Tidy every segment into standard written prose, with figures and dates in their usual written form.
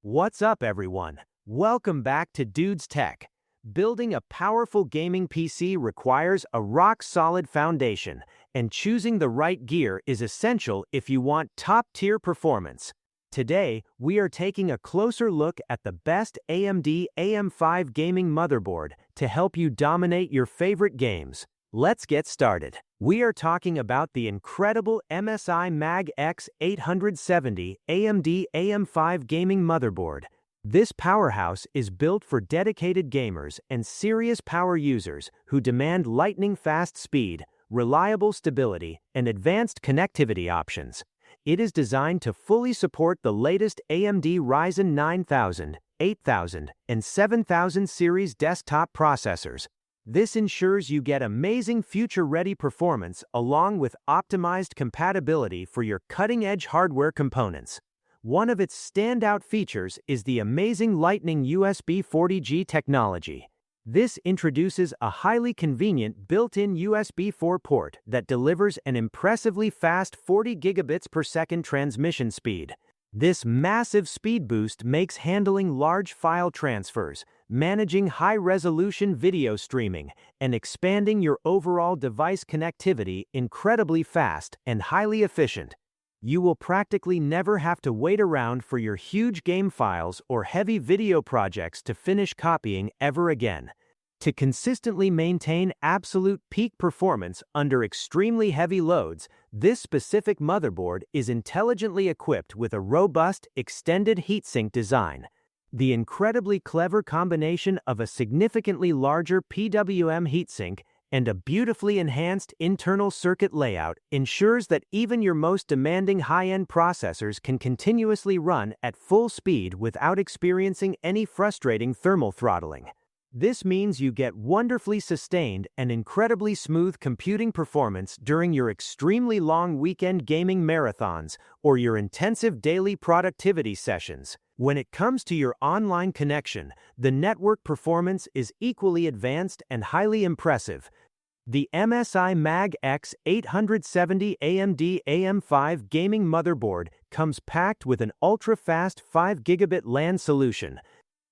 What's up, everyone? Welcome back to Dude's Tech. Building a powerful gaming PC requires a rock-solid foundation, and choosing the right gear is essential if you want top-tier performance. Today, we are taking a closer look at the best AMD AM5 Gaming Motherboard to help you dominate your favorite games. Let's get started. We are talking about the incredible MSI Mag X 870 AMD AM5 Gaming Motherboard. This powerhouse is built for dedicated gamers and serious power users who demand lightning-fast speed, reliable stability, and advanced connectivity options. It is designed to fully support the latest AMD Ryzen 9000, 8000, and 7000 series desktop processors. This ensures you get amazing future-ready performance along with optimized compatibility for your cutting-edge hardware components. One of its standout features is the amazing Lightning USB 40G technology. This introduces a highly convenient built-in USB 4 port that delivers an impressively fast 40 gigabits per second transmission speed. This massive speed boost makes handling large file transfers, managing high-resolution video streaming, and expanding your overall device connectivity incredibly fast and highly efficient. You will practically never have to wait around for your huge game files or heavy video projects to finish copying ever again. To consistently maintain absolute peak performance under extremely heavy loads, this specific motherboard is intelligently equipped with a robust, extended heatsink design. The incredibly clever combination of a significantly larger PWM heatsink and a beautifully enhanced internal circuit layout ensures that even your most demanding high-end processors can continuously run at full speed without experiencing any frustrating thermal throttling. This means you get wonderfully sustained and incredibly smooth computing performance during your extremely long weekend gaming marathons or your intensive daily productivity sessions. When it comes to your online connection, the network performance is equally advanced and highly impressive. The MSI Mag X 870 AMD AM5 Gaming Motherboard comes packed with an ultra-fast 5 gigabit LAN solution.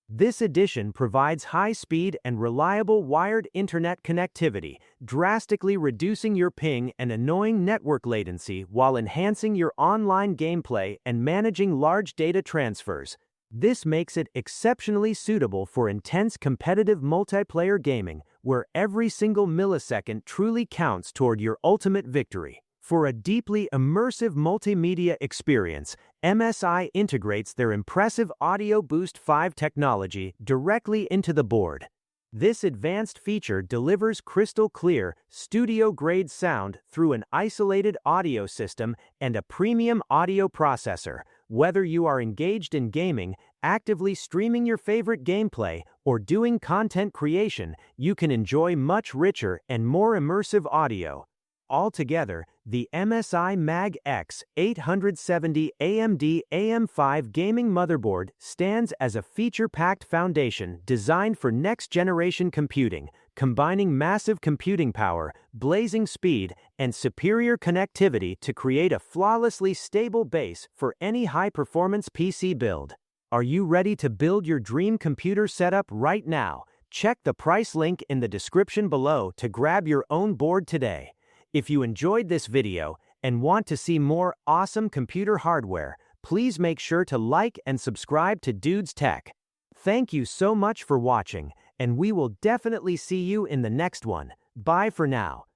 This edition provides high-speed and reliable wired internet connectivity, drastically reducing your ping and annoying network latency while enhancing your online gameplay and managing large data transfers. This makes it exceptionally suitable for intense competitive multiplayer gaming, where every single millisecond truly counts toward your ultimate victory. For a deeply immersive multimedia experience, MSI integrates their impressive Audio Boost 5 technology directly into the board. This advanced feature delivers crystal-clear, studio-grade sound through an isolated audio system and a premium audio processor. Whether you are engaged in gaming, actively streaming your favorite gameplay, or doing content creation, you can enjoy much richer and more immersive audio. Altogether, the MSI Mag X 870 AMD AM5 Gaming Motherboard stands as a feature-packed foundation designed for next-generation computing, combining massive computing power, blazing speed, and superior connectivity to create a flawlessly stable base for any high-performance PC build. Are you ready to build your dream computer setup right now? Check the price link in the description below to grab your own board today. If you enjoyed this video and want to see more awesome computer hardware, please make sure to like and subscribe to Dude's Tech. Thank you so much for watching, and we will definitely see you in the next one. Bye for now.